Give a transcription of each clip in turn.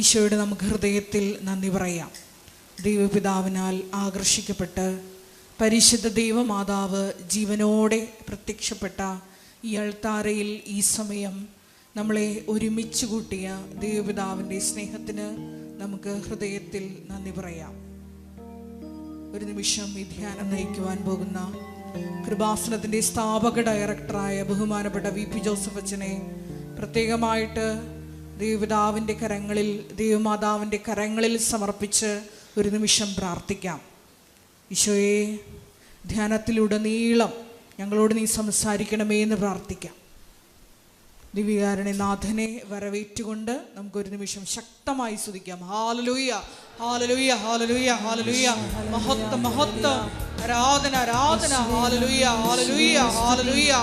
ഈശോയുടെ നമുക്ക് ഹൃദയത്തിൽ നന്ദി പറയാം. ദൈവപിതാവിനാൽ ആകർഷിക്കപ്പെട്ട് പരിശുദ്ധ ദൈവമാതാവ് ജീവനോടെ പ്രത്യക്ഷപ്പെട്ട ഈ അൾത്താരയിൽ ഈ സമയം നമ്മളെ ഒരുമിച്ച് കൂട്ടിയ ദൈവപിതാവിൻ്റെ സ്നേഹത്തിന് നമുക്ക് ഹൃദയത്തിൽ നന്ദി പറയാം. ഒരു നിമിഷം ഈ ധ്യാനം നയിക്കുവാൻ പോകുന്ന കൃപാസനത്തിൻ്റെ സ്ഥാപക ഡയറക്ടറായ ബഹുമാനപ്പെട്ട വി.പി. ജോസഫ് അച്ഛനെ പ്രത്യേകമായിട്ട് ദൈവപിതാവിൻ്റെ കരങ്ങളിൽ, ദൈവമാതാവിൻ്റെ കരങ്ങളിൽ സമർപ്പിച്ച് ഒരു നിമിഷം പ്രാർത്ഥിക്കാം. ഈശോയെ, ധ്യാനത്തിലുടനീളം ഞങ്ങളോട് നീ സംസാരിക്കണമേ എന്ന് പ്രാർത്ഥിക്കാം. ദിവ്യകാരുണ്യനാഥനെ വരവേറ്റുകൊണ്ട് നമുക്കൊരു നിമിഷം ശക്തമായി സ്തുതിക്കാം. Hallelujah, hallelujah, hallelujah, hallelujah. മഹത്വം, മഹത്വം, ആരാധന, ആരാധന. Hallelujah, hallelujah, hallelujah.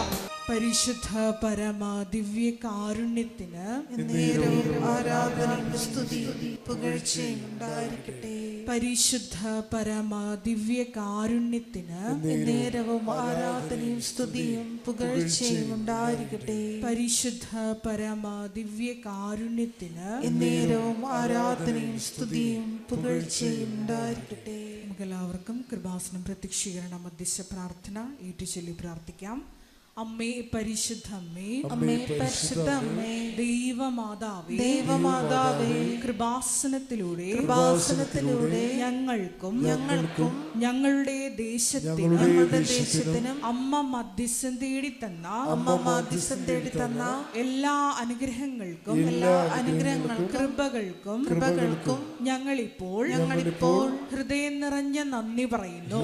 പരിശുദ്ധ പരമ ദിവ്യ കാരുണ്യത്തിന് നേരവും ആരാധനയും സ്തുതിയും പുകഴ്ചയും ഉണ്ടായിരിക്കട്ടെ. പരിശുദ്ധ പരമ ദിവ്യ കാരുണ്യത്തിന് നേരവും ആരാധനയും സ്തുതിയും പുകഴ്ചയും ഉണ്ടായിരിക്കട്ടെ. പരിശുദ്ധ പരമ ദിവ്യ കാരുണ്യത്തിന് നേരവും ആരാധനയും സ്തുതിയും പുകഴ്ചയും ഉണ്ടായിരിക്കട്ടെ. നമുക്കെല്ലാവർക്കും കൃപാസനം പ്രത്യക്ഷീകരണ മധ്യസ്ഥ പ്രാർത്ഥന ഏറ്റുചൊല്ലി പ്രാർത്ഥിക്കാം. അമ്മേ പരിശുദ്ധ അമ്മേ, അമ്മേ പരിശുദ്ധ അമ്മേ, ദൈവമാതാവേ, ദൈവമാതാവേ, കൃപാസനത്തിലൂടെ ഞങ്ങൾക്കും ഞങ്ങളുടെ ദേശത്തിനും അമ്മ മധ്യസ്ഥം തേടി തന്ന എല്ലാ അനുഗ്രഹങ്ങൾക്കും കൃപകൾക്കും ഞങ്ങളിപ്പോൾ ഹൃദയം നിറഞ്ഞ നന്ദി പറയുന്നു.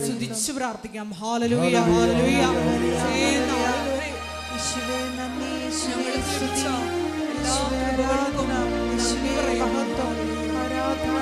സ്തുതിച്ചു പ്രാർത്ഥിക്കാം. Hallelujah, hallelujah. യേശുവേ നന്ദി, യേശുവേ സ്തുതി, യേശുവേ ആരാധന, യേശുവേ മഹത്വം, ആരാധന.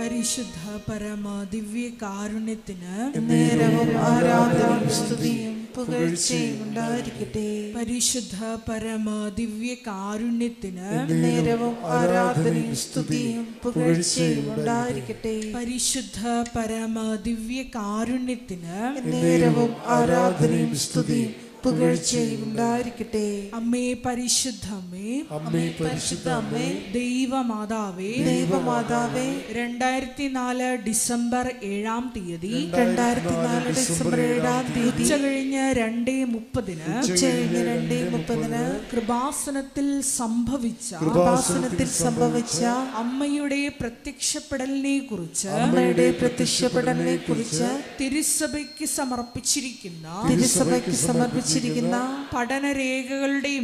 പരിശുദ്ധ പരമ ദിവ്യ കാരുണ്യത്തിന് നേരവും ആരാധനയും സ്തുതിയും പുകഴ്ചയും ഉണ്ടായിരിക്കട്ടെ. പരിശുദ്ധ പരമ ദിവ്യ കാരുണ്യത്തിന് നേരവും ആരാധനയും സ്തുതിയും പുകഴ്ചയും ഉണ്ടായിരിക്കട്ടെ. പരിശുദ്ധ പരമ ദിവ്യ കാരുണ്യത്തിന് നേരവും ആരാധനയും സ്തുതിയും പുകഴ്ചയും ഉണ്ടായിരിക്കട്ടെ. അമ്മേ പരിശുദ്ധ അമ്മേ, അമ്മേ പരിശുദ്ധ അമ്മേ, ദൈവമാതാവേ, ദൈവമാതാവേ, 2004 ഡിസംബർ 7-ം തീയതി 2004 ഡിസംബർ 7-ം തീയതി ഉച്ചകഴിഞ്ഞ് 2:30 കൃപാസനത്തിൽ സംഭവിച്ച അമ്മയുടെ പ്രത്യക്ഷപ്പെടലിനെ കുറിച്ച് തിരുസഭയ്ക്ക് സമർപ്പിച്ചിരിക്കുന്ന പഠനരേഖകളുടെ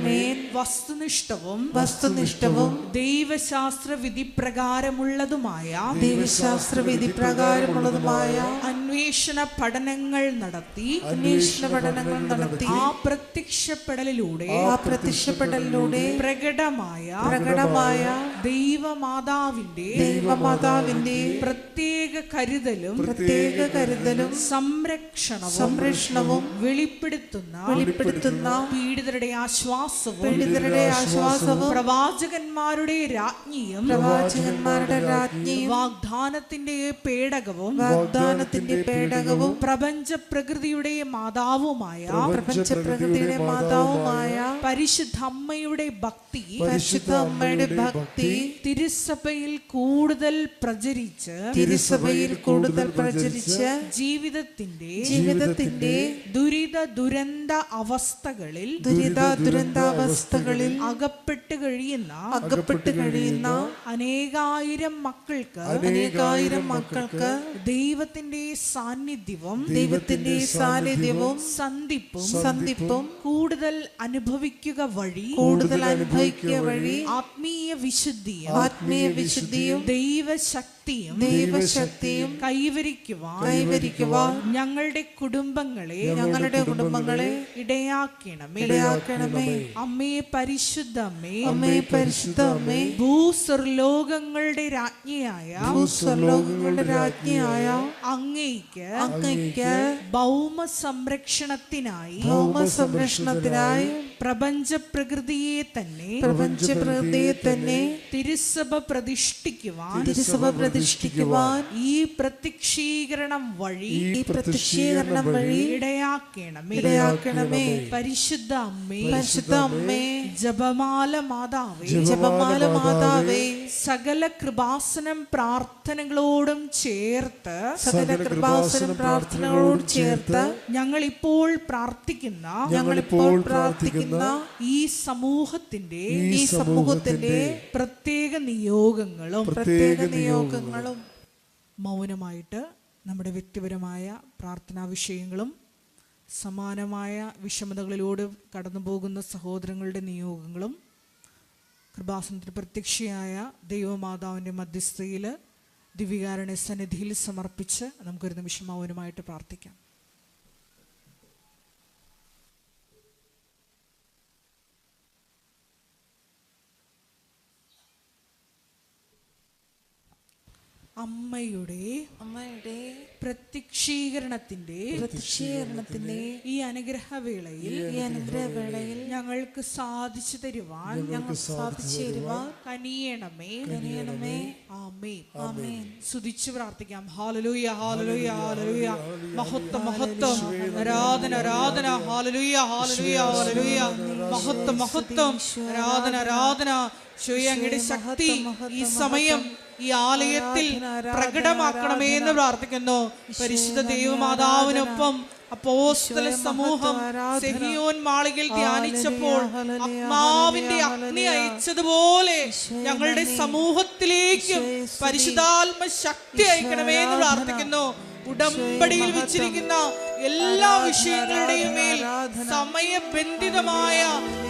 മേൽ വസ്തുനിഷ്ഠവും ദൈവശാസ്ത്ര വിധി പ്രകാരമുള്ളതുമായ അന്വേഷണ പഠനങ്ങൾ നടത്തി ആ പ്രത്യക്ഷപ്പെടലിലൂടെ പ്രകടമായ ദൈവമാതാവിന്റെ പ്രത്യേക കരുതലും സംരക്ഷണവും വെളിപ്പെടുത്തുന്ന പീഡിതരുടെ ആശ്വാസവും പ്രവാചകന്മാരുടെ രാജ്ഞിയും വാഗ്ദാനത്തിന്റെ പേടകവും പ്രപഞ്ച പ്രകൃതിയുടെ മാതാവുമായ പരിശുദ്ധ അമ്മയുടെ ഭക്തി തിരുസഭയിൽ കൂടുതൽ പ്രചരിച്ച് ജീവിതത്തിന്റെ ദുരിത ദുരന്ത അവസ്ഥകളിൽ അകപ്പെട്ട് കഴിയുന്ന അനേകായിരം മക്കൾക്ക് ദൈവത്തിന്റെ സാന്നിധ്യവും സന്ധിപ്പും കൂടുതൽ അനുഭവിക്കുക വഴി ആത്മീയ വിശുദ്ധിയും ദൈവശക്തിയും കൈവരിക്കുവാൻ ഞങ്ങളുടെ കുടുംബങ്ങളെ ഞങ്ങളുടെ കുടുംബങ്ങളെ ഇടയാക്കണമേ. അമ്മേ പരിശുദ്ധ അമ്മേ, അമ്മേ പരിശുദ്ധ അമ്മേ, ഭൂസ്വർലോകങ്ങളുടെ രാജ്ഞിയായ അങ്ങയ്ക്ക് ഭൗമ സംരക്ഷണത്തിനായി പ്രപഞ്ച പ്രകൃതിയെ തന്നെ തിരുസഭ പ്രതിഷ്ഠിക്കുവാൻ ഈ പ്രത്യക്ഷീകരണം വഴി ഇടയാക്കണമേ. പരിശുദ്ധ അമ്മേ, ജപമാല മാതാവേ, സകല കൃപാസനം പ്രാർത്ഥനകളോടും ചേർത്ത് ഞങ്ങൾ ഇപ്പോൾ പ്രാർത്ഥിക്കുന്ന ഈ സമൂഹത്തിന്റെ പ്രത്യേക നിയോഗങ്ങളും മൗനമായിട്ട് നമ്മുടെ വ്യക്തിപരമായ പ്രാർത്ഥനാ വിഷയങ്ങളും സമാനമായ വിഷമതകളിലൂടെ കടന്നു പോകുന്ന സഹോദരങ്ങളുടെ നിയോഗങ്ങളും കൃപാസനത്തിന് പ്രത്യക്ഷയായ ദൈവമാതാവിൻ്റെ മധ്യസ്ഥയിൽ ദിവ്യകാരുണ്യ സന്നിധിയിൽ സമർപ്പിച്ച് നമുക്കൊരു നിമിഷം മൗനമായിട്ട് പ്രാർത്ഥിക്കാം. അമ്മയുടെ പ്രത്യക്ഷീകരണത്തിന്റെ ഈ അനുഗ്രഹവേളയിൽ ഞങ്ങൾക്ക് സാധിച്ചു തരുവാൻ കനിയണമേ. ആമേൻ. സ്തുതിച്ചു പ്രാർത്ഥിക്കാം. Hallelujah, hallelujah, hallelujah. മഹത്വം, മഹത്വം, ആരാധന, ആരാധന. Hallelujah, hallelujah, hallelujah. മഹത്വം, മഹത്വം, ആരാധന, ആരാധന. അങ്ങയുടെ ശക്തി ഈ സമയം ഈ ആലയത്തിൽ പ്രകടമാക്കണമേ എന്ന് പ്രാർത്ഥിക്കുന്നു. പരിശുദ്ധ ദൈവമാതാവിനൊപ്പം അപ്പോസ്തല സമൂഹം സെഹിയോൻ മാളികയിൽ ധ്യാനിച്ചപ്പോൾ ആത്മാവിന്റെ അഗ്നി അയച്ചതുപോലെ ഞങ്ങളുടെ സമൂഹത്തിലേക്കും പരിശുദ്ധാത്മ ശക്തി അയക്കണമേ എന്ന് പ്രാർത്ഥിക്കുന്നു. ഉടമ്പടിയിൽ വെച്ചിരിക്കുന്ന എല്ലാ വിഷയങ്ങളുടെയും മേൽ സമയബന്ധിതമായ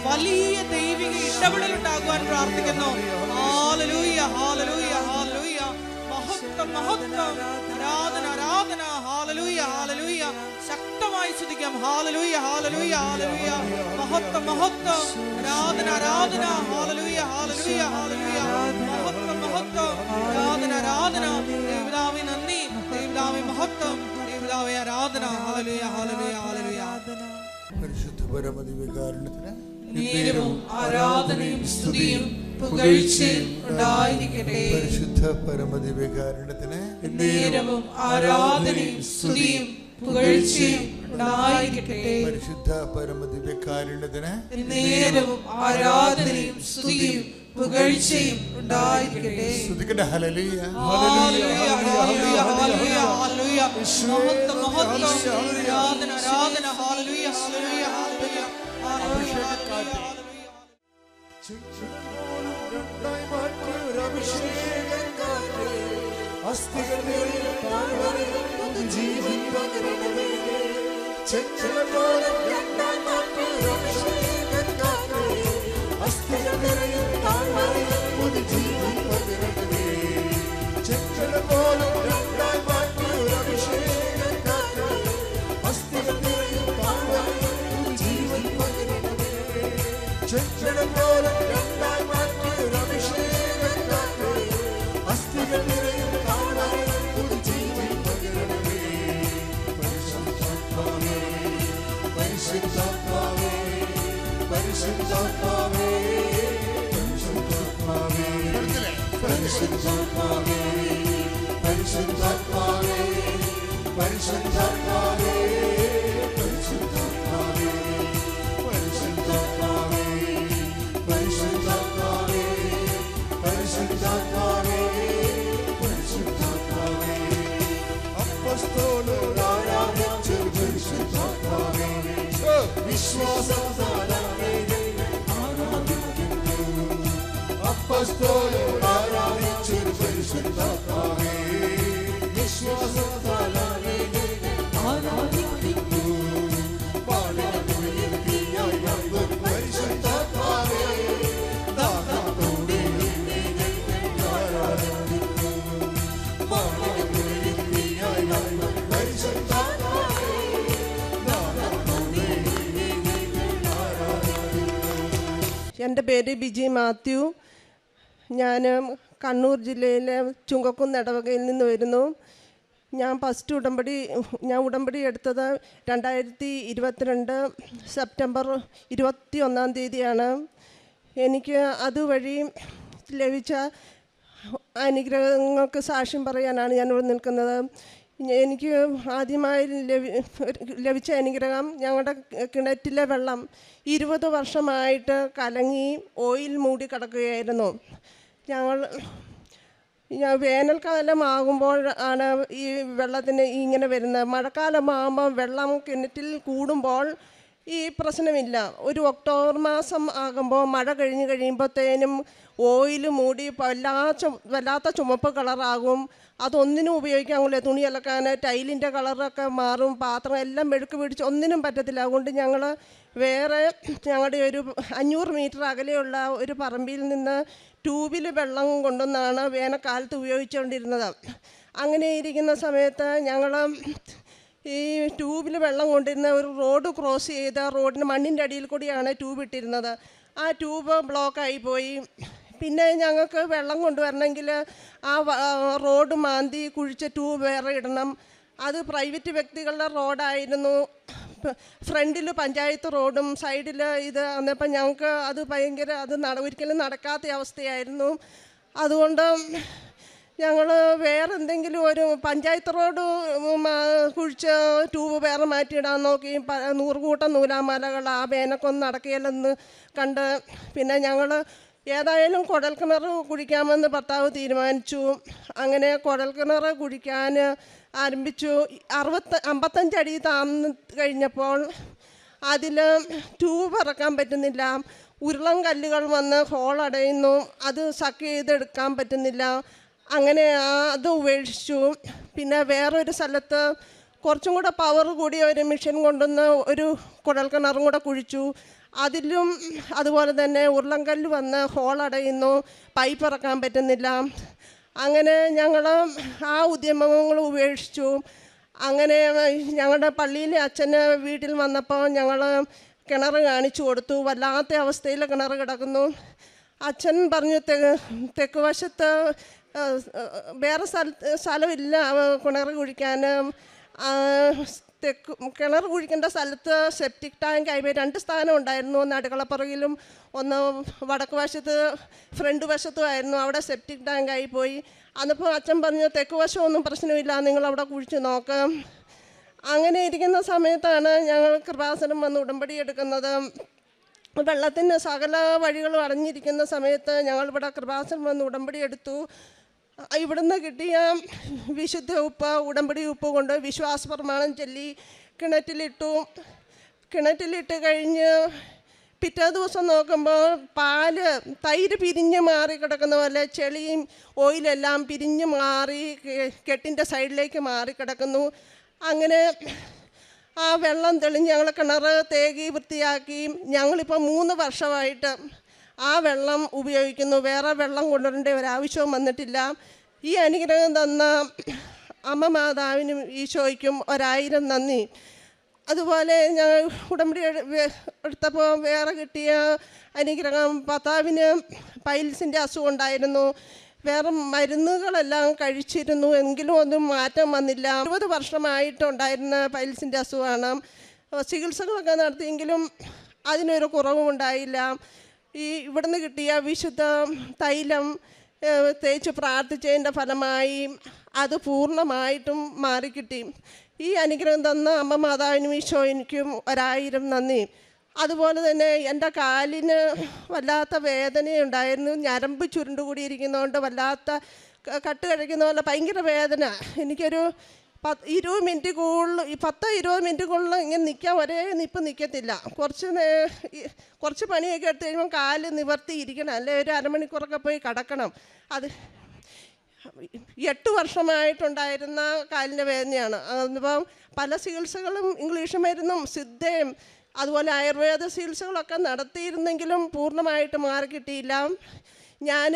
വലിയ ദൈവിക ഇടപെടൽ ഉണ്ടാകുവാൻ പ്രാർത്ഥിക്കുന്നു. Hallelujah, hallelujah, hallelujah. മഹത്വം, മഹത്വം, ആരാധന, ആരാധന. Hallelujah, hallelujah. ശക്തമായി സ്തുതിക്കാം. Hallelujah, hallelujah, hallelujah. മഹത്വം, മഹത്വം, ആരാധന, ആരാധന. Hallelujah, hallelujah, hallelujah. മഹത്വം, മഹത്വം, ആരാധന, ആരാധന. ദൈവമേ നന്ദി, ദൈവമേ മഹത്വം, ദൈവമേ ആരാധന. Hallelujah, hallelujah, hallelujah. പരിശുദ്ധ പരമദിവ്യകാരുണ്യത്തിന് നേരവും ആരാധനയും സ്തുതിയും പുകഴ്ചയും ഉണ്ടായിരിക്കട്ടെ. പരിശുദ്ധ പരമദിവ്യകാരുണ്യത്തിന് നേരവും ആരാധനയും സ്തുതിയും പുകഴ്ചയും ഉണ്ടായിരിക്കട്ടെ. പരിശുദ്ധ പരമദിവ്യകാരുണ്യത്തിന് നേരവും ആരാധനയും സ്തുതിയും പുകഴ്ചയും ഉണ്ടായിരിക്കട്ടെ. സ്തുതിക്കട്ടെ. Hallelujah, hallelujah, hallelujah, hallelujah, hallelujah. മഹത്വം, മഹത്വം, ആരാധന, ആരാധന. Hallelujah, hallelujah, hallelujah. എൻ്റെ പേര് ബിജി മാത്യു. ഞാൻ കണ്ണൂർ ജില്ലയിലെ ചുങ്കക്കുന്ന് ഇടവകയിൽ നിന്ന് വരുന്നു. ഞാൻ ഉടമ്പടി എടുത്തത് 2022 സെപ്റ്റംബർ 21 എനിക്ക് അതുവഴി ലഭിച്ച അനുഗ്രഹങ്ങൾക്ക് സാക്ഷ്യം പറയാനാണ് ഞാനിവിടെ നിൽക്കുന്നത്. എനിക്ക് ആദ്യമായി ലഭിച്ച അനുഗ്രഹം, ഞങ്ങളുടെ കിണറ്റിലെ വെള്ളം 20 വർഷമായിട്ട് കലങ്ങി ഓയിൽ മൂടി കിടക്കുകയായിരുന്നു. വേനൽക്കാലമാകുമ്പോൾ ആണ് ഈ വെള്ളത്തിന് ഇങ്ങനെ വരുന്നത്. മഴക്കാലമാകുമ്പോൾ വെള്ളം കിണറ്റിൽ കൂടുമ്പോൾ ഈ പ്രശ്നമില്ല. ഒരു ഒക്ടോബർ മാസം ആകുമ്പോൾ മഴ കഴിയുമ്പോഴത്തേനും ഓയിൽ മൂടി വല്ലാത്ത ചുമപ്പ് കളറാകും. അതൊന്നിനും ഉപയോഗിക്കാൻ കൊള്ളില്ല. തുണി അലക്കാൻ ടൈലിൻ്റെ കളറൊക്കെ മാറും, പാത്രം എല്ലാം മെഴുക്ക് പിടിച്ച് ഒന്നിനും പറ്റത്തില്ല. അതുകൊണ്ട് ഞങ്ങൾ വേറെ ഞങ്ങളുടെ ഒരു 500 മീറ്റർ അകലെയുള്ള ഒരു പറമ്പിൽ നിന്ന് ട്യൂബിൽ വെള്ളം കൊണ്ടുവന്നാണ് വേനൽക്കാലത്ത് ഉപയോഗിച്ചുകൊണ്ടിരുന്നത്. അങ്ങനെ ഇരിക്കുന്ന സമയത്ത് ഞങ്ങൾ ഈ ട്യൂബിൽ വെള്ളം കൊണ്ടിരുന്ന ഒരു റോഡ് ക്രോസ് ചെയ്ത് റോഡിന് മണ്ണിൻ്റെ അടിയിൽ കൂടിയാണ് ട്യൂബ് ഇട്ടിരുന്നത്. ആ ട്യൂബ് ബ്ലോക്കായി പോയി. പിന്നെ ഞങ്ങൾക്ക് വെള്ളം കൊണ്ടുവരണമെങ്കിൽ ആ റോഡ് മാന്തി കുഴിച്ച ട്യൂബ് വേറെ ഇടണം. അത് പ്രൈവറ്റ് വ്യക്തികളുടെ റോഡായിരുന്നു. ഫ്രണ്ടിൽ പഞ്ചായത്ത് റോഡും സൈഡിൽ ഇത് വന്നപ്പോൾ ഞങ്ങൾക്ക് അത് ഒരിക്കലും നടക്കാത്ത അവസ്ഥയായിരുന്നു. അതുകൊണ്ട് ഞങ്ങൾ വേറെ എന്തെങ്കിലും ഒരു പഞ്ചായത്ത് റോഡ് കുഴിച്ച് ട്യൂബ് വേറെ മാറ്റിയിടാൻ നോക്കി. 100 കൂട്ടം നൂലാമലകൾ ആ വേനക്കൊന്നും നടക്കുകയില്ലെന്ന് കണ്ട് പിന്നെ ഞങ്ങൾ ഏതായാലും കുഴൽക്കിണർ കുഴിക്കാമെന്ന് ഭർത്താവ് തീരുമാനിച്ചു. അങ്ങനെ കുഴൽക്കിണർ കുഴിക്കാൻ ആരംഭിച്ചു. 55 അടി താഴ്ന്നു കഴിഞ്ഞപ്പോൾ അതിൽ ട്യൂബ് ഇറക്കാൻ പറ്റുന്നില്ല. ഉരുളം കല്ലുകൾ വന്ന് ഹോളടയുന്നു. അത് സക്ക് ചെയ്തെടുക്കാൻ പറ്റുന്നില്ല. അങ്ങനെ അത് ഉപേക്ഷിച്ചു. പിന്നെ വേറൊരു സ്ഥലത്ത് കുറച്ചും കൂടെ പവർ കൂടിയ ഒരു മെഷീൻ കൊണ്ടുവന്ന് ഒരു കുഴൽക്കിണറും കൂടെ കുഴിച്ചു. അതിലും അതുപോലെ തന്നെ ഉരുളൻകല്ല് വന്ന് ഹോളടയുന്നു, പൈപ്പ് ഇറക്കാൻ പറ്റുന്നില്ല. അങ്ങനെ ഞങ്ങൾ ആ ഉദ്യമങ്ങൾ ഉപേക്ഷിച്ചു. അങ്ങനെ ഞങ്ങളുടെ പള്ളിയിലെ അച്ഛന് വീട്ടിൽ വന്നപ്പോൾ ഞങ്ങൾ കിണർ കാണിച്ചു കൊടുത്തു. വല്ലാത്ത അവസ്ഥയിൽ കിണർ കിടക്കുന്നു. അച്ഛൻ പറഞ്ഞു തെക്ക് വശത്ത് വേറെ സ്ഥലമില്ല കിണർ കുഴിക്കാൻ. കിണർ കുഴിക്കേണ്ട സ്ഥലത്ത് സെപ്റ്റിക് ടാങ്ക് ആയി 2 സ്ഥാനം ഉണ്ടായിരുന്നു. ഒന്ന് അടുക്കളപ്പുറകിലും ഒന്ന് വടക്ക് വശത്ത് ഫ്രണ്ട് വശത്തുമായിരുന്നു. അവിടെ സെപ്റ്റിക് ടാങ്ക് ആയിപ്പോയി. അന്നിപ്പോൾ അച്ഛൻ പറഞ്ഞു തെക്ക് വശമൊന്നും പ്രശ്നമില്ല, നിങ്ങളവിടെ കുഴിച്ച് നോക്കാം. അങ്ങനെ ഇരിക്കുന്ന സമയത്താണ് ഞങ്ങൾ കൃപാസനം വന്ന് ഉടമ്പടി എടുക്കുന്നത്. വെള്ളത്തിന് സകല വഴികളും അടഞ്ഞിരിക്കുന്ന സമയത്ത് ഞങ്ങളിവിടെ കൃപാസനം വന്ന് ഉടമ്പടി എടുത്തു. ഇവിടുന്ന് കിട്ടിയ വിശുദ്ധ ഉപ്പ്, ഉടമ്പടി ഉപ്പ് കൊണ്ട് വിശ്വാസ പ്രമാണം ചൊല്ലി കിണറ്റിലിട്ട് കഴിഞ്ഞ് പിറ്റേ ദിവസം നോക്കുമ്പോൾ തൈര് പിരിഞ്ഞ് മാറി കിടക്കുന്ന പോലെ ചെളിയും ഓയിലെല്ലാം പിരിഞ്ഞ് മാറി കെട്ടിൻ്റെ സൈഡിലേക്ക് മാറി കിടക്കുന്നു. അങ്ങനെ ആ വെള്ളം തെളിഞ്ഞ് ഞങ്ങൾ കിണർ തേകി വൃത്തിയാക്കി. ഞങ്ങളിപ്പോൾ 3 വർഷമായിട്ട് ആ വെള്ളം ഉപയോഗിക്കുന്നു. വേറെ വെള്ളം കൊണ്ടുവരേണ്ട ഒരാവശ്യവും വന്നിട്ടില്ല. ഈ അനുഗ്രഹം തന്ന അമ്മ മാതാവിനും ഈശോയ്ക്കും 1000 നന്ദി. അതുപോലെ ഞങ്ങൾ ഉടമ്പടി എടുത്തപ്പോൾ വേറെ കിട്ടിയ അനുഗ്രഹം, ഭർത്താവിന് പൈൽസിൻ്റെ അസുഖം ഉണ്ടായിരുന്നു. വേറെ മരുന്നുകളെല്ലാം കഴിച്ചിരുന്നു, എങ്കിലും ഒന്നും മാറ്റം വന്നില്ല. 20 വർഷമായിട്ടുണ്ടായിരുന്ന പൈൽസിൻ്റെ അസുഖമാണ്. ചികിത്സകളൊക്കെ നടത്തിയെങ്കിലും അതിനൊരു കുറവും ഉണ്ടായില്ല. ഇവിടുന്ന് കിട്ടിയ വിശുദ്ധ തൈലം തേച്ച് പ്രാർത്ഥിച്ചതിൻ്റെ ഫലമായി അത് പൂർണ്ണമായിട്ടും മാറിക്കിട്ടി. ഈ അനുഗ്രഹം തന്ന അമ്മ മാതാവിനും ഈശോയ്ക്കും 1000 നന്ദി. അതുപോലെ തന്നെ എൻ്റെ കാലിന് വല്ലാത്ത വേദനയുണ്ടായിരുന്നു. ഞരമ്പ് ചുരുണ്ടുകൂടിയിരിക്കുന്നതുകൊണ്ട് വല്ലാത്ത കട്ട് കഴിക്കുന്ന പോലെ ഭയങ്കര വേദന. എനിക്കൊരു 20 മിനിറ്റ് കൂടുതൽ 10-20 മിനിറ്റ് കൂടുതൽ ഇങ്ങനെ നിൽക്കാൻ ഒരേ നിൽപ്പ് നിൽക്കത്തില്ല. കുറച്ച് പണിയൊക്കെ എടുത്ത് കഴിയുമ്പോൾ കാല് നിവർത്തിയിരിക്കണം, അല്ലെ ഒരു അരമണിക്കൂറൊക്കെ പോയി കിടക്കണം. അത് 8 വർഷമായിട്ടുണ്ടായിരുന്ന കാലിൻ്റെ വേദനയാണ്. അതിപ്പം പല ചികിത്സകളും ഇംഗ്ലീഷ് മരുന്നും സിദ്ധയും അതുപോലെ ആയുർവേദ ചികിത്സകളൊക്കെ നടത്തിയിരുന്നെങ്കിലും പൂർണ്ണമായിട്ട് മാറിക്കിട്ടിയില്ല. ഞാൻ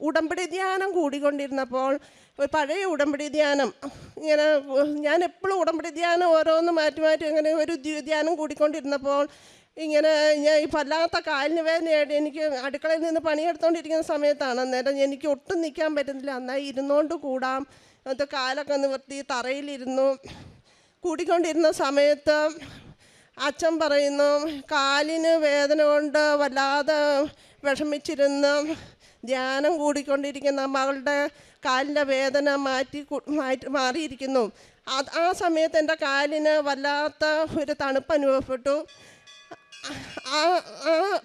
ഉടമ്പടി ധ്യാനം കൂടിക്കൊണ്ടിരുന്നപ്പോൾ ഒരു പഴയ ഉടമ്പടി ധ്യാനം ഇങ്ങനെ ഞാൻ എപ്പോഴും ഉടമ്പടി ധ്യാനം ഓരോന്ന് മാറ്റി മാറ്റി അങ്ങനെ ഒരു ധ്യാനം കൂടിക്കൊണ്ടിരുന്നപ്പോൾ ഇങ്ങനെ ഞാൻ ഈ വല്ലാത്ത കാലിന് വേദനയായിട്ട് എനിക്ക് അടുക്കളയിൽ നിന്ന് പണിയെടുത്തുകൊണ്ടിരിക്കുന്ന സമയത്താണ്. അന്നേരം എനിക്ക് ഒട്ടും നിൽക്കാൻ പറ്റുന്നില്ല. എന്നാൽ ഇരുന്നുകൊണ്ട് കൂടാം, എന്നിട്ട് കാലൊക്കെ നിവർത്തി തറയിലിരുന്നു. കൂടിക്കൊണ്ടിരുന്ന സമയത്ത് അച്ഛൻ പറയുന്നു, കാലിന് വേദന കൊണ്ട് വല്ലാതെ വിഷമിച്ചിരുന്ന് ധ്യാനം കൂടിക്കൊണ്ടിരിക്കുന്ന മകളുടെ കാലിൻ്റെ വേദന മാറിയിരിക്കുന്നു. ആ സമയത്ത് എൻ്റെ കാലിന് വല്ലാത്ത ഒരു തണുപ്പ് അനുഭവപ്പെട്ടു.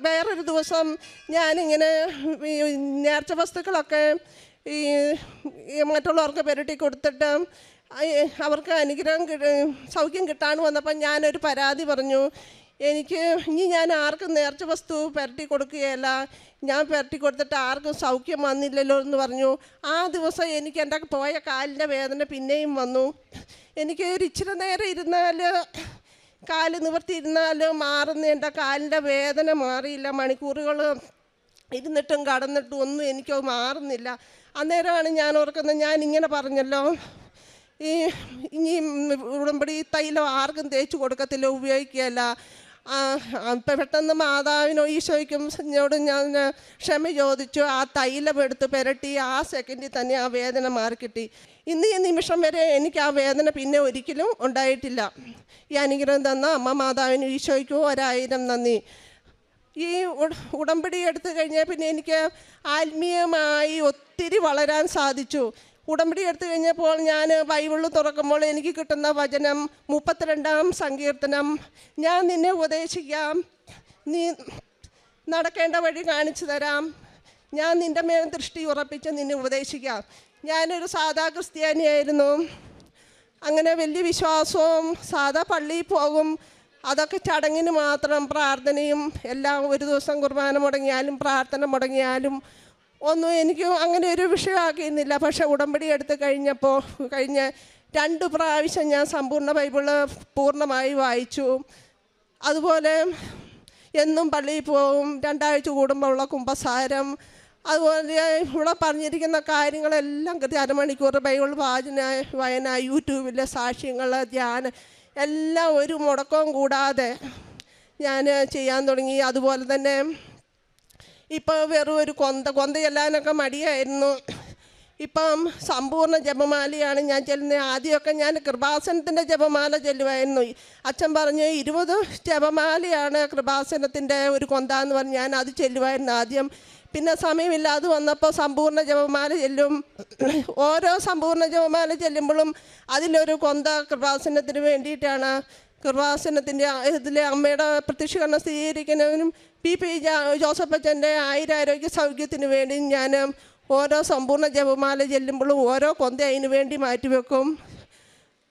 വേറൊരു ദിവസം ഞാനിങ്ങനെ നേർച്ച വസ്തുക്കളൊക്കെ ഈ മറ്റുള്ളവർക്ക് പുരട്ടി കൊടുത്തിട്ട് അവർക്ക് അനുഗ്രഹം സൗഖ്യം കിട്ടാൻ വന്നപ്പോൾ ഞാനൊരു പരാതി പറഞ്ഞു. ഇനി ഞാൻ ആർക്കും നേർച്ച വസ്തു പുരട്ടി കൊടുക്കുകയല്ല, ഞാൻ പുരട്ടി കൊടുത്തിട്ട് ആർക്കും സൗഖ്യം വന്നില്ലല്ലോ എന്ന് പറഞ്ഞു. ആ ദിവസം എനിക്ക് എൻ്റെ പോയ കാലിൻ്റെ വേദന പിന്നെയും വന്നു. എനിക്ക് ഒരു ഇച്ചിരി നേരം ഇരുന്നാൽ, കാല് നിവർത്തിയിരുന്നാൽ മാറുന്ന എൻ്റെ കാലിൻ്റെ വേദന മാറിയില്ല. മണിക്കൂറുകൾ ഇരുന്നിട്ടും കടന്നിട്ടും ഒന്നും എനിക്ക് മാറുന്നില്ല. അന്നേരമാണ് ഞാൻ ഓർക്കുന്നത്, ഞാൻ ഇങ്ങനെ പറഞ്ഞല്ലോ, ഇനി ഉടമ്പടി തൈലം ആർക്കും തേച്ച് കൊടുക്കത്തില്ല, ഉപയോഗിക്കുകയല്ല. പെട്ടെന്ന് മാതാവിനോ ഈശോയ്ക്കും എന്നോട് ഞാൻ ക്ഷമ ചോദിച്ചു. ആ തൈലം എടുത്ത് പുരട്ടി ആ സെക്കൻഡിൽ തന്നെ ആ വേദന മാറിക്കിട്ടി. ഇന്ന് ഈ നിമിഷം വരെ എനിക്ക് ആ വേദന പിന്നെ ഒരിക്കലും ഉണ്ടായിട്ടില്ല. ഈ അനുഗ്രഹം തന്ന അമ്മ മാതാവിനും ഈശോയ്ക്കും 1000 നന്ദി. ഈ ഉടമ്പടി എടുത്തു കഴിഞ്ഞാൽ പിന്നെ എനിക്ക് ആത്മീയമായി ഒത്തിരി വളരാൻ സാധിച്ചു. ഉടമ്പടി എടുത്തു കഴിഞ്ഞപ്പോൾ ഞാൻ ബൈബിളിൽ തുറക്കുമ്പോൾ എനിക്ക് കിട്ടുന്ന വചനം 32-ാം സങ്കീർത്തനം, ഞാൻ നിന്നെ ഉപദേശിക്കാം, നീ നടക്കേണ്ട വഴി കാണിച്ചു തരാം, ഞാൻ നിൻ്റെ മേൽ ദൃഷ്ടി ഉറപ്പിച്ച് നിന്നെ ഉപദേശിക്കാം. ഞാനൊരു സാധാ ക്രിസ്ത്യാനിയായിരുന്നു. അങ്ങനെ വലിയ വിശ്വാസവും, സാധാ പള്ളിയിൽ പോകും, അതൊക്കെ ചടങ്ങിന് മാത്രം, പ്രാർത്ഥനയും എല്ലാം. ഒരു ദിവസം കുർബാന മുടങ്ങിയാലും പ്രാർത്ഥന മുടങ്ങിയാലും ഒന്നും എനിക്ക് അങ്ങനെ ഒരു വിഷയമാക്കിയിരുന്നില്ല. പക്ഷേ ഉടമ്പടി എടുത്ത് കഴിഞ്ഞ 2 പ്രാവശ്യം ഞാൻ സമ്പൂർണ്ണ ബൈബിള് പൂർണ്ണമായി വായിച്ചു. അതുപോലെ എന്നും പള്ളിയിൽ പോകും, 2 ആഴ്ച കൂടുമ്പോൾ ഉള്ള കുമ്പസാരം, അതുപോലെ ഇവിടെ പറഞ്ഞിരിക്കുന്ന കാര്യങ്ങളെല്ലാം കൃത്യം 1/2 മണിക്കൂർ ബൈബിൾ വായന, യൂട്യൂബിലെ സാക്ഷ്യങ്ങൾ, ധ്യാനം എല്ലാം ഒരു മുടക്കവും കൂടാതെ ഞാൻ ചെയ്യാൻ തുടങ്ങി. അതുപോലെ തന്നെ ഇപ്പോൾ വെറും ഒരു കൊന്ത ചെല്ലാനൊക്കെ മടിയായിരുന്നു. ഇപ്പം സമ്പൂർണ്ണ ജപമാലയാണ് ഞാൻ ചെല്ലുന്നത്. ആദ്യമൊക്കെ ഞാൻ കൃപാസനത്തിൻ്റെ ജപമാല ചെല്ലുമായിരുന്നു. അച്ഛൻ പറഞ്ഞു 20 ജപമാലയാണ് കൃപാസനത്തിൻ്റെ ഒരു കൊന്ത എന്ന് പറഞ്ഞ് ഞാൻ അത് ചെല്ലുമായിരുന്നു ആദ്യം. പിന്നെ സമയമില്ലാതെ വന്നപ്പോൾ സമ്പൂർണ്ണ ജപമാല ചെല്ലും. ഓരോ സമ്പൂർണ്ണ ജപമാല ചെല്ലുമ്പോഴും അതിലൊരു കൊന്ത കൃപാസനത്തിന് വേണ്ടിയിട്ടാണ്. കൃപാസനത്തിൻ്റെ ഇതിലെ അമ്മയുടെ പ്രത്യക്ഷീകരണം സ്വീകരിക്കുന്നതിനും PP ജോസഫ് അച്ഛൻ്റെ 1000 ആരോഗ്യ സൗഖ്യത്തിന് വേണ്ടി ഞാൻ ഓരോ സമ്പൂർണ്ണ ജപമാല ചെല്ലുമ്പോഴും ഓരോ കൊന്ത അതിന് വേണ്ടി മാറ്റിവെക്കും.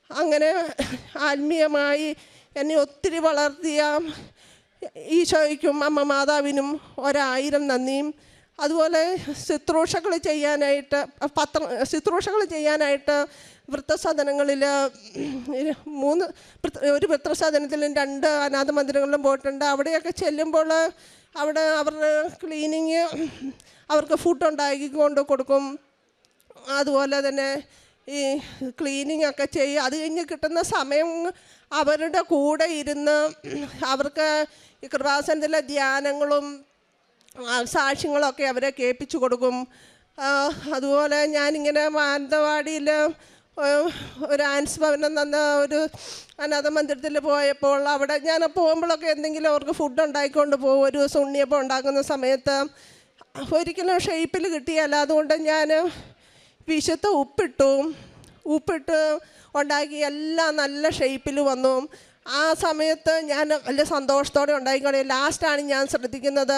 അങ്ങനെ ആത്മീയമായി എന്നെ ഒത്തിരി വളർത്തിയ ഈശോയ്ക്കും അമ്മ മാതാവിനും 1000 നന്ദിയും. അതുപോലെ ശുശ്രൂഷകൾ ചെയ്യാനായിട്ട് വൃദ്ധസദനങ്ങളിൽ ഒരു വൃദ്ധസദനത്തിലും 2 അനാഥ മന്ദിരങ്ങളിലും പോയിട്ടുണ്ട്. അവിടെയൊക്കെ ചെല്ലുമ്പോൾ അവിടെ അവരുടെ ക്ലീനിങ്, അവർക്ക് ഫുഡ് ഉണ്ടാക്കിക്കൊണ്ട് കൊടുക്കും. അതുപോലെ തന്നെ ഈ ക്ലീനിങ് ഒക്കെ ചെയ്യും. അത് കഴിഞ്ഞ് കിട്ടുന്ന സമയം അവരുടെ കൂടെ ഇരുന്ന് അവർക്ക് ഈ കൃപാസനത്തിലെ ധ്യാനങ്ങളും സാക്ഷ്യങ്ങളൊക്കെ അവരെ കേൾപ്പിച്ചു കൊടുക്കും. അതുപോലെ ഞാനിങ്ങനെ മാനന്തവാടിയിൽ ഒരു ആൻസ് ഭവനം തന്ന ഒരു അനാഥ മന്ദിരത്തിൽ പോയപ്പോൾ അവിടെ ഞാൻ പോകുമ്പോഴൊക്കെ എന്തെങ്കിലും അവർക്ക് ഫുഡ് ഉണ്ടാക്കിക്കൊണ്ട് പോകും. ഒരു ദിവസം ഉണ്ണിയപ്പം ഉണ്ടാക്കുന്ന സമയത്ത് ഒരിക്കലും ഷേപ്പിൽ കിട്ടിയല്ല. അതുകൊണ്ട് ഞാൻ വിശുദ്ധ ഉപ്പിട്ട് ഉണ്ടാക്കി എല്ലാം നല്ല ഷേപ്പിൽ വന്നു. ആ സമയത്ത് ഞാൻ വലിയ സന്തോഷത്തോടെ ഉണ്ടാക്കിക്കൊണ്ട് ലാസ്റ്റാണ് ഞാൻ ശ്രദ്ധിക്കുന്നത്,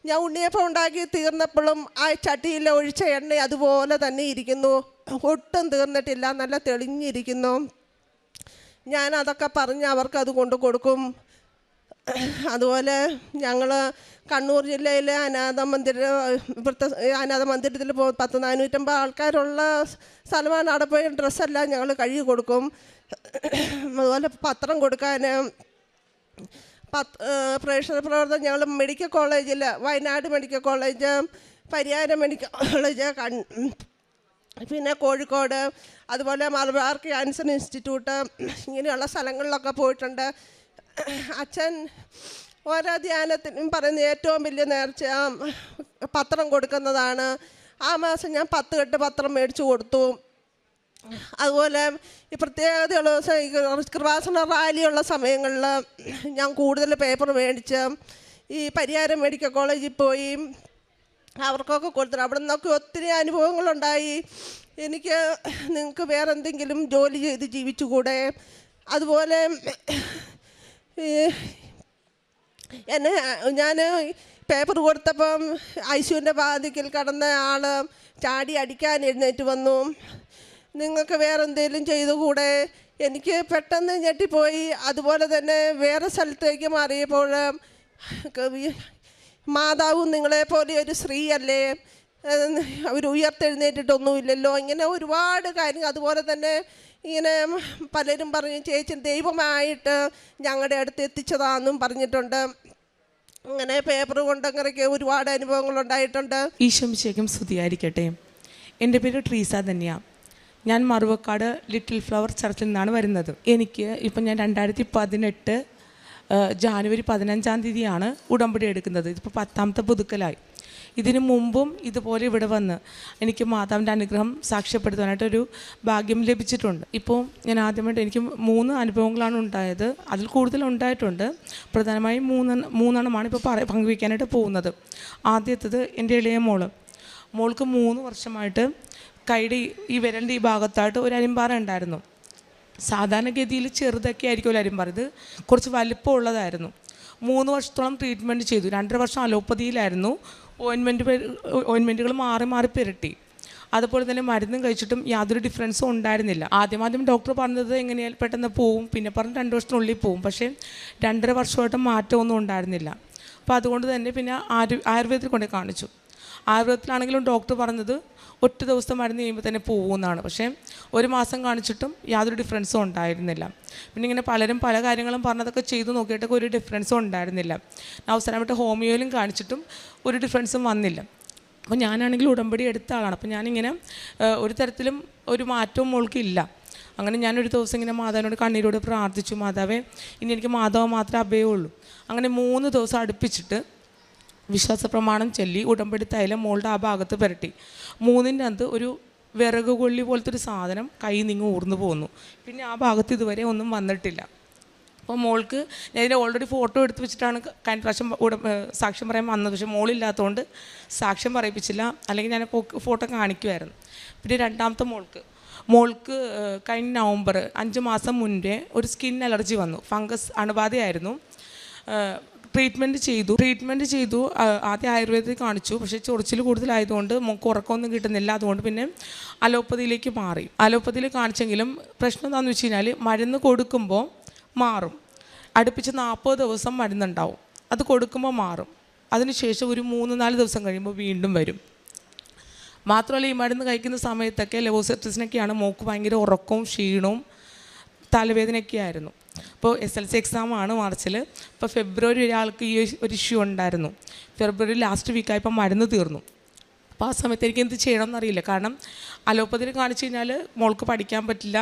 ഞാൻ ഉണ്ണിയപ്പം ഉണ്ടാക്കി തീർന്നപ്പോഴും ആ ചട്ടിയിൽ ഒഴിച്ച എണ്ണ അതുപോലെ തന്നെ ഇരിക്കുന്നു, ഒട്ടും തീർന്നിട്ടില്ല, നല്ല തെളിഞ്ഞിരിക്കുന്നു. ഞാൻ അതൊക്കെ പറഞ്ഞ് അവർക്കത് കൊണ്ട് കൊടുക്കും. അതുപോലെ ഞങ്ങൾ കണ്ണൂർ ജില്ലയിലെ അനാഥ മന്ദിരത്തിൽ 450 ആൾക്കാരുള്ള സ്ഥലമാണ്. അവിടെ പോയി ഡ്രസ്സെല്ലാം ഞങ്ങൾ കഴുകി കൊടുക്കും. അതുപോലെ പത്രം കൊടുക്കാൻ പ്രേക്ഷക പ്രവർത്തനം ഞങ്ങൾ മെഡിക്കൽ കോളേജിൽ, Wayanad medical college, Pariyaram medical college, പിന്നെ കോഴിക്കോട്, അതുപോലെ മലബാർ ക്യാൻസർ ഇൻസ്റ്റിറ്റ്യൂട്ട്, ഇങ്ങനെയുള്ള സ്ഥലങ്ങളിലൊക്കെ പോയിട്ടുണ്ട്. അച്ഛൻ ഓരോ ധ്യാനത്തിനും പറയുന്ന ഏറ്റവും വലിയ നേർച്ച പത്രം കൊടുക്കുന്നതാണ്. ആ മാസം ഞാൻ 10 കെട്ട് പത്രം മേടിച്ചു കൊടുത്തു. അതുപോലെ ഈ പ്രത്യേകതയുള്ള ദിവസം ഈ കൃപാസന റാലിയുള്ള സമയങ്ങളിൽ ഞാൻ കൂടുതൽ പേപ്പർ മേടിച്ച് ഈ പരിയാരം മെഡിക്കൽ കോളേജിൽ പോയി അവർക്കൊക്കെ കൊടുത്തിട്ട് അവിടെ നിന്നൊക്കെ ഒത്തിരി അനുഭവങ്ങളുണ്ടായി. എനിക്ക് നിങ്ങൾക്ക് വേറെ എന്തെങ്കിലും ജോലി ചെയ്ത് ജീവിച്ചുകൂടെ? അതുപോലെ ഞാൻ പേപ്പർ കൊടുത്തപ്പം ഐശുവിൻ്റെ വാതിക്കൽ കടന്ന ആൾ ചാടി അടിക്കാൻ എഴുന്നേറ്റ് വന്നു. നിങ്ങൾക്ക് വേറെ എന്തെങ്കിലും ചെയ്തുകൂടെ? എനിക്ക് പെട്ടെന്ന് ഞെട്ടിപ്പോയി. അതുപോലെ തന്നെ വേറെ സ്ഥലത്തേക്ക് മാറിയപ്പോൾ മാതാവും നിങ്ങളെപ്പോലെ ഒരു സ്ത്രീയല്ലേ, അവർ ഉയർത്തെഴുന്നേറ്റിട്ടൊന്നുമില്ലല്ലോ, ഇങ്ങനെ ഒരുപാട് കാര്യങ്ങൾ. അതുപോലെ തന്നെ ഇങ്ങനെ പലരും പറഞ്ഞു ചേച്ചി ദൈവമായിട്ട് ഞങ്ങളുടെ അടുത്ത് എത്തിച്ചതാണെന്നും പറഞ്ഞിട്ടുണ്ട്. അങ്ങനെ പേപ്പർ കൊണ്ടങ്ങനെയൊക്കെ ഒരുപാട് അനുഭവങ്ങളുണ്ടായിട്ടുണ്ട്. ഈശോമിശിഹായ്ക്കും സ്തുതിയായിരിക്കട്ടെ. എൻ്റെ പേര് ട്രീസ തന്നെയാണ്. ഞാൻ മറുവക്കാട് ലിറ്റിൽ ഫ്ലവർ ചർച്ചിൽ നിന്നാണ് വരുന്നത്. എനിക്ക് ഇപ്പം ഞാൻ 2018 ജാനുവരി 15-ാം തീയതിയാണ് ഉടമ്പടി എടുക്കുന്നത്. ഇതിപ്പോൾ 10ാമത്തെ പുതുക്കലായി. ഇതിനു മുമ്പും ഇതുപോലെ ഇവിടെ വന്ന് എനിക്ക് മാതാവിൻ്റെ അനുഗ്രഹം സാക്ഷ്യപ്പെടുത്താനായിട്ടൊരു ഭാഗ്യം ലഭിച്ചിട്ടുണ്ട്. ഇപ്പോൾ ഞാൻ ആദ്യമായിട്ട് എനിക്ക് 3 അനുഭവങ്ങളാണ് ഉണ്ടായത്. അതിൽ കൂടുതൽ ഉണ്ടായിട്ടുണ്ട്. പ്രധാനമായും മൂന്നെണ്ണമാണ് ഇപ്പോൾ പങ്കുവയ്ക്കാനായിട്ട് പോകുന്നത്. ആദ്യത്തേത് എൻ്റെ ഇളയ മോൾക്ക് 3 വർഷമായിട്ട് കൈയുടെ ഈ വിരലിൻ്റെ ഈ ഭാഗത്തായിട്ട് ഒരു അരിമ്പാറ ഉണ്ടായിരുന്നു. സാധാരണഗതിയിൽ ചെറുതൊക്കെ ആയിരിക്കും ഒരു അരിമ്പാറ, ഇത് കുറച്ച് വലിപ്പമുള്ളതായിരുന്നു. 3 വർഷത്തോളം ട്രീറ്റ്മെൻറ്റ് ചെയ്തു. 2.5 വർഷം അലോപ്പതിയിലായിരുന്നു. ഓയിൻമെൻറ്റുകൾ മാറി മാറി പുരട്ടി. അതുപോലെ തന്നെ മരുന്നും കഴിച്ചിട്ടും യാതൊരു ഡിഫറൻസും ഉണ്ടായിരുന്നില്ല. ആദ്യം ഡോക്ടർ പറഞ്ഞത് എങ്ങനെയാലും പെട്ടെന്ന് പോവും, പിന്നെ പറഞ്ഞ് 2 വർഷത്തിനുള്ളിൽ പോവും. പക്ഷേ 2.5 വർഷമായിട്ട് മാറ്റമൊന്നും ഉണ്ടായിരുന്നില്ല. അപ്പോൾ അതുകൊണ്ട് തന്നെ പിന്നെ ആയുർവേദത്തിൽ കൊണ്ടേ കാണിച്ചു. ആയുർവേദത്തിലാണെങ്കിലും ഡോക്ടർ പറഞ്ഞത് ഒറ്റ ദിവസം മരുന്ന് ചെയ്യുമ്പോൾ തന്നെ പോകുമെന്നാണ്. പക്ഷേ 1 മാസം കാണിച്ചിട്ടും യാതൊരു ഡിഫറൻസും ഉണ്ടായിരുന്നില്ല. പിന്നെ ഇങ്ങനെ പലരും പല കാര്യങ്ങളും പറഞ്ഞതൊക്കെ ചെയ്തു നോക്കിയിട്ടൊക്കെ ഒരു ഡിഫറൻസും ഉണ്ടായിരുന്നില്ല. അവസാനമായിട്ട് ഹോമിയോയിലും കാണിച്ചിട്ടും ഒരു ഡിഫറൻസും വന്നില്ല. അപ്പോൾ ഞാനാണെങ്കിൽ ഉടമ്പടി എടുത്ത ആളാണ്. അപ്പോൾ ഞാനിങ്ങനെ ഒരു തരത്തിലും ഒരു മാറ്റവും മോൾക്കില്ല. അങ്ങനെ ഞാനൊരു ദിവസം ഇങ്ങനെ മാതാവിനോട് കണ്ണീരോട് പ്രാർത്ഥിച്ചു, മാതാവേ ഇനി എനിക്ക് മാതാവ് മാത്രമേ അഭയമുള്ളൂ. അങ്ങനെ 3 ദിവസം അടുപ്പിച്ചിട്ട് വിശ്വാസ പ്രമാണം ചൊല്ലി ഉടമ്പടി തൈലം മോളുടെ ആ ഭാഗത്ത് പുരട്ടി. 3ൻ്റെ അകത്ത് ഒരു വിറക് കൊള്ളി പോലത്തെ ഒരു സാധനം കൈ നിന്ന് ഊർന്നു പോകുന്നു. പിന്നെ ആ ഭാഗത്ത് ഇതുവരെ ഒന്നും വന്നിട്ടില്ല. അപ്പോൾ മോൾക്ക് ഞാൻ ഇതിൻ്റെ ഓൾറെഡി ഫോട്ടോ എടുത്ത് വെച്ചിട്ടാണ് കഴിഞ്ഞ പ്രാവശ്യം സാക്ഷ്യം പറയാൻ വന്നത്. പക്ഷേ മോളില്ലാത്തതുകൊണ്ട് സാക്ഷ്യം പറയിപ്പിച്ചില്ല, അല്ലെങ്കിൽ ഞാൻ ഫോട്ടോ കാണിക്കുമായിരുന്നു. പിന്നെ 2ാമത്തെ മോൾക്ക് കഴിഞ്ഞ നവംബർ 5 മാസം മുൻപേ ഒരു സ്കിൻ അലർജി വന്നു. ഫംഗസ് അണുബാധയായിരുന്നു. ട്രീറ്റ്മെൻറ്റ് ചെയ്തു. ആദ്യം ആയുർവേദത്തിൽ കാണിച്ചു. പക്ഷേ ചൊറിച്ചിൽ കൂടുതലായതുകൊണ്ട് മോൾക്ക് ഉറക്കമൊന്നും കിട്ടുന്നില്ല. അതുകൊണ്ട് പിന്നെ അലോപ്പതിയിലേക്ക് മാറി. അലോപ്പതിയിൽ കാണിച്ചെങ്കിലും പ്രശ്നം എന്താണെന്ന് വെച്ച് കഴിഞ്ഞാൽ മരുന്ന് കൊടുക്കുമ്പോൾ മാറും. അടുപ്പിച്ച് 40 ദിവസം മരുന്നുണ്ടാവും. അത് കൊടുക്കുമ്പോൾ മാറും. അതിനുശേഷം ഒരു 3-4 ദിവസം കഴിയുമ്പോൾ വീണ്ടും വരും. മാത്രമല്ല ഈ മരുന്ന് കഴിക്കുന്ന സമയത്തൊക്കെ ലെവോസെട്രിസിനൊക്കെയാണ് മോൾക്ക് ഭയങ്കര ഉറക്കവും ക്ഷീണവും തലവേദനയൊക്കെ ആയിരുന്നു. ഇപ്പോൾ SLC എക്സാമാണ് മാർച്ചിൽ. ഇപ്പോൾ ഫെബ്രുവരി ഒരാൾക്ക് ഈ ഒരു ഇഷ്യൂ ഉണ്ടായിരുന്നു. ഫെബ്രുവരി ലാസ്റ്റ് വീക്കായപ്പോൾ മരുന്ന് തീർന്നു. അപ്പോൾ ആ സമയത്ത് എനിക്ക് എന്ത് ചെയ്യണമെന്നറിയില്ല. കാരണം അലോപ്പതിയിൽ കാണിച്ചു കഴിഞ്ഞാൽ മോൾക്ക് പഠിക്കാൻ പറ്റില്ല,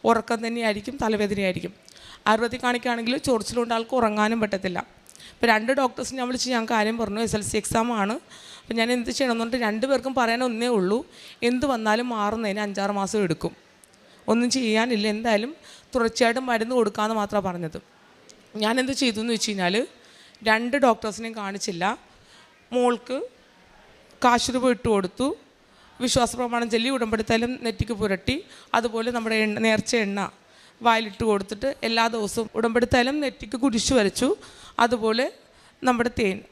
ഉറക്കം തന്നെയായിരിക്കും, തലവേദനയായിരിക്കും. ആയുർവേദത്തിൽ കാണിക്കുകയാണെങ്കിൽ ചൊറിച്ചിലുകൊണ്ട് ആൾക്ക് ഉറങ്ങാനും പറ്റത്തില്ല. ഇപ്പോൾ 2 ഡോക്ടേഴ്സ് ഞാൻ വിളിച്ച് ഞാൻ കാര്യം പറഞ്ഞു, SLC എക്സാമാണ്, അപ്പോൾ ഞാൻ എന്ത് ചെയ്യണമെന്ന് പറഞ്ഞിട്ട് 2 പേർക്കും പറയാൻ ഒന്നേ ഉള്ളൂ, എന്ത് വന്നാലും മാറുന്നതിന് 5-6 മാസം എടുക്കും, ഒന്നും ചെയ്യാനില്ല, എന്തായാലും തുടർച്ചയായിട്ട് മരുന്ന് കൊടുക്കാമെന്ന് മാത്രമാണ് പറഞ്ഞത്. ഞാനെന്ത് ചെയ്തു എന്ന് വെച്ച് കഴിഞ്ഞാൽ 2 ഡോക്ടേഴ്സിനെയും കാണിച്ചില്ല. മോൾക്ക് കാശുരൂപ ഇട്ട് കൊടുത്തു, വിശ്വാസ പ്രമാണം ചൊല്ലി ഉടമ്പടിത്തൈലം നെറ്റിക്ക് പുരട്ടി, അതുപോലെ നമ്മുടെ നേർച്ച എണ്ണ വായിലിട്ട് കൊടുത്തിട്ട് എല്ലാ ദിവസവും ഉടമ്പടിത്തൈലം നെറ്റിക്ക് കുരിശ് വരച്ചു. അതുപോലെ നമ്മുടെ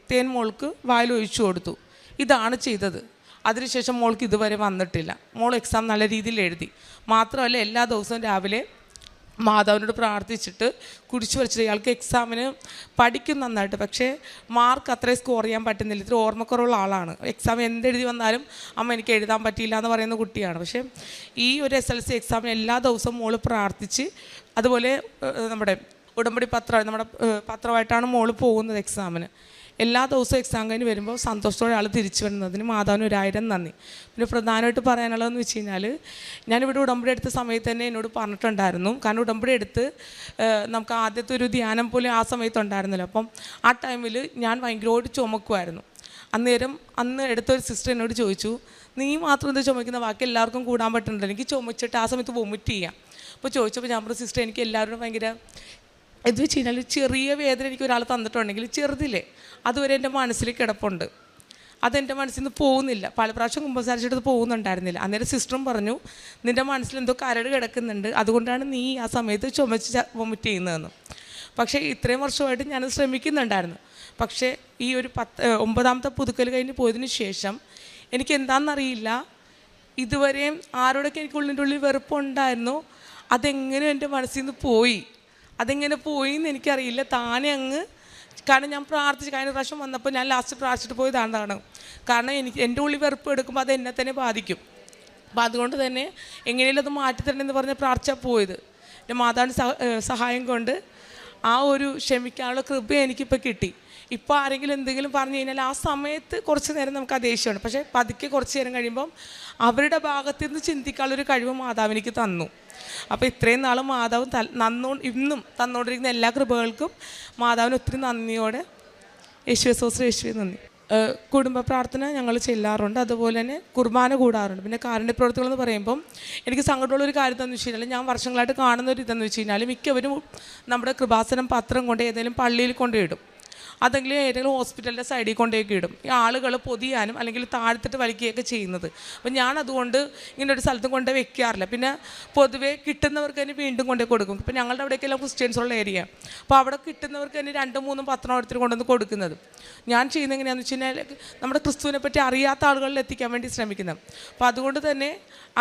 തേൻ മോൾക്ക് വായിൽ ഒഴിച്ചു കൊടുത്തു. ഇതാണ് ചെയ്തത്. അതിനുശേഷം മോൾക്ക് ഇതുവരെ വന്നിട്ടില്ല. മോൾ എക്സാം നല്ല രീതിയിൽ എഴുതി. മാത്രമല്ല എല്ലാ ദിവസവും രാവിലെ മാതാവിനോട് പ്രാർത്ഥിച്ചിട്ട് കുരിശ് വരച്ചിട്ട് ഇയാൾക്ക് എക്സാമിന് പഠിക്കും നന്നായിട്ട്, പക്ഷേ മാർക്ക് അത്രയും സ്കോർ ചെയ്യാൻ പറ്റുന്നില്ല. ഇത്ര ഓർമ്മക്കുറവുള്ള ആളാണ്. എക്സാം എന്തെഴുതി വന്നാലും അമ്മ എനിക്ക് എഴുതാൻ പറ്റിയില്ല എന്ന് പറയുന്ന കുട്ടിയാണ്. പക്ഷേ ഈ ഒരു SLC എക്സാമിന് എല്ലാ ദിവസവും മോള് പ്രാർത്ഥിച്ച്, അതുപോലെ നമ്മുടെ ഉടമ്പടി നമ്മുടെ പത്രമായിട്ടാണ് മോള് പോകുന്നത് എക്സാമിന്. എല്ലാ ദിവസവും എക്സാം കഴിഞ്ഞ് വരുമ്പോൾ സന്തോഷത്തോടെ ആൾ തിരിച്ചു വരുന്നതിന് മാതാവിന് 1000 നന്ദി. പിന്നെ പ്രധാനമായിട്ട് പറയാനുള്ളതെന്ന് വെച്ച് കഴിഞ്ഞാൽ, ഞാനിവിടെ ഉടമ്പടി എടുത്ത സമയത്ത് തന്നെ എന്നോട് പറഞ്ഞിട്ടുണ്ടായിരുന്നു. കാരണം ഉടമ്പടി എടുത്ത് നമുക്ക് ആദ്യത്തെ ഒരു ധ്യാനം പോലെ ആ സമയത്തുണ്ടായിരുന്നല്ലോ. അപ്പം ആ ടൈമിൽ ഞാൻ ഭയങ്കരമായിട്ട് ചുമക്കുമായിരുന്നു. അന്ന് എടുത്തൊരു സിസ്റ്റർ എന്നോട് ചോദിച്ചു, നീ മാത്രം എന്താ ചുമക്കുന്ന, ബാക്കി എല്ലാവർക്കും കൂടാൻ പറ്റുന്നുണ്ടല്ലോ. എനിക്ക് ചുമച്ചിട്ട് ആ സമയത്ത് വൊമിറ്റ് ചെയ്യാം. അപ്പോൾ ചോദിച്ചപ്പോൾ ഞാൻ പറഞ്ഞു, സിസ്റ്റർ എനിക്ക് എല്ലാവരും ഭയങ്കര ഇത് വെച്ച് കഴിഞ്ഞാൽ ചെറിയ വേദന എനിക്ക് ഒരാൾ തന്നിട്ടുണ്ടെങ്കിൽ ചെറുതില്ലേ അതുവരെ എൻ്റെ മനസ്സിൽ കിടപ്പുണ്ട്, അതെൻ്റെ മനസ്സിൽ നിന്ന് പോകുന്നില്ല. പല പ്രാവശ്യം കുമ്പസാരിച്ചിട്ട് പോകുന്നുണ്ടായിരുന്നില്ല. അന്നേരം സിസ്റ്ററും പറഞ്ഞു, നിൻ്റെ മനസ്സിൽ എന്തോ കരട് കിടക്കുന്നുണ്ട്, അതുകൊണ്ടാണ് നീ ആ സമയത്ത് ചുമച്ച് വൊമിറ്റ് ചെയ്യുന്നതെന്ന്. പക്ഷേ ഇത്രയും വർഷമായിട്ട് ഞാൻ ശ്രമിക്കുന്നുണ്ടായിരുന്നു. പക്ഷേ ഈ ഒരു 9ാമത്തെ പുതുക്കൽ കഴിഞ്ഞ് പോയതിന് ശേഷം എനിക്ക് എന്താണെന്നറിയില്ല, ഇതുവരെയും ആരോടൊക്കെ എനിക്ക് ഉള്ളിൻ്റെ വെറുപ്പുണ്ടായിരുന്നു, അതെങ്ങനെ എൻ്റെ മനസ്സിൽ നിന്ന് പോയി, അതെങ്ങനെ പോയി എന്ന് എനിക്കറിയില്ല. താനെ അങ്ങ്, കാരണം ഞാൻ പ്രാർത്ഥിച്ച് കഴിഞ്ഞ പ്രാവശ്യം വന്നപ്പോൾ ഞാൻ ലാസ്റ്റ് പ്രാർത്ഥിച്ചിട്ട് പോയതാണ്. കാരണം എൻ്റെ ഉള്ളിൽ വെറുപ്പ് എടുക്കുമ്പോൾ അത് എന്നെ തന്നെ ബാധിക്കും. അപ്പോൾ അതുകൊണ്ട് തന്നെ എങ്ങനെയും അത് മാറ്റിത്തരണമെന്ന് പറഞ്ഞ് പ്രാർത്ഥിച്ചാൽ പോയത്. എൻ്റെ മാതാവിൻ്റെ സഹായം കൊണ്ട് ആ ഒരു ക്ഷമിക്കാനുള്ള കൃപ എനിക്കിപ്പോൾ കിട്ടി. ഇപ്പോൾ ആരെങ്കിലും എന്തെങ്കിലും പറഞ്ഞു കഴിഞ്ഞാൽ ആ സമയത്ത് കുറച്ച് നേരം നമുക്ക് ആ ദേഷ്യമാണ്. പക്ഷേ പതുക്കെ കുറച്ച് നേരം കഴിയുമ്പം അവരുടെ ഭാഗത്തു നിന്ന് ചിന്തിക്കാനുള്ളൊരു കഴിവ് മാതാവ് എനിക്ക് തന്നു. അപ്പോൾ ഇത്രയും നാളും മാതാവ് ഇന്നും തന്നുകൊണ്ടിരിക്കുന്ന എല്ലാ കൃപകൾക്കും മാതാവിന് ഒത്തിരി നന്ദിയോടെ യേശുവേ നന്ദി. കുടുംബ പ്രാർത്ഥന ഞങ്ങൾ ചെല്ലാറുണ്ട്, അതുപോലെ തന്നെ കുർബാന കൂടാറുണ്ട്. പിന്നെ കാരുണ്യ പ്രവർത്തികളെന്ന് പറയുമ്പം എനിക്ക് സങ്കടമുള്ളൊരു കാര്യം എന്താണെന്ന് വെച്ച് കഴിഞ്ഞാൽ, ഞാൻ വർഷങ്ങളായിട്ട് കാണുന്ന ഒരു ഇതെന്ന് വെച്ച് കഴിഞ്ഞാൽ, മിക്കവരും നമ്മുടെ കൃപാസനം പത്രം കൊണ്ട് ഏതെങ്കിലും പള്ളിയിൽ കൊണ്ടുപോയിടും, അതെങ്കിലും ഏതെങ്കിലും ഹോസ്പിറ്റലിൻ്റെ സൈഡിൽ കൊണ്ടേക്ക് ഇടും. ഈ ആളുകൾ പൊതിയാനും അല്ലെങ്കിൽ താഴ്ത്തിട്ട് വലിക്കുകയൊക്കെ ചെയ്യുന്നത്. അപ്പം ഞാൻ അതുകൊണ്ട് ഇങ്ങനെ ഒരു സ്ഥലത്തും കൊണ്ടേ വെക്കാറില്ല. പിന്നെ പൊതുവേ കിട്ടുന്നവർക്ക് തന്നെ വീണ്ടും കൊണ്ടേ കൊടുക്കും. ഇപ്പം ഞങ്ങളുടെ അവിടേക്കെല്ലാം ക്രിസ്ത്യൻസുള്ള ഏരിയ, അപ്പോൾ അവിടെ കിട്ടുന്നവർക്ക് തന്നെ 2-3 പത്രം എടുത്തിട്ട് കൊണ്ടുവന്ന് കൊടുക്കുന്നത്. ഞാൻ ചെയ്യുന്നത് എങ്ങനെയാണെന്ന് വെച്ച് കഴിഞ്ഞാൽ, നമ്മുടെ ക്രിസ്തുവിനെ പറ്റി അറിയാത്ത ആളുകളിൽ എത്തിക്കാൻ വേണ്ടി ശ്രമിക്കുന്നത്. അപ്പോൾ അതുകൊണ്ട് തന്നെ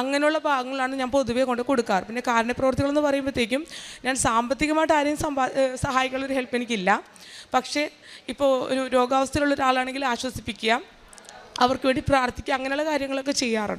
അങ്ങനെയുള്ള ഭാഗങ്ങളാണ് ഞാൻ പൊതുവേ കൊണ്ട് കൊടുക്കാറ്. പിന്നെ കാരുണ്യ പ്രവർത്തികളെന്ന് പറയുമ്പോഴത്തേക്കും ഞാൻ സാമ്പത്തികമായിട്ട് ആരെയും സഹായിക്കാനുള്ളൊരു ഹെൽപ്പ് എനിക്കില്ല. പക്ഷേ ഇപ്പോൾ ഒരു രോഗാവസ്ഥയിലുള്ള ഒരാളാണെങ്കിൽ ആശ്വസിപ്പിക്കുക, അവർക്ക് വേണ്ടി പ്രാർത്ഥിക്കുക, അങ്ങനെയുള്ള കാര്യങ്ങളൊക്കെ ചെയ്യാറുണ്ട്.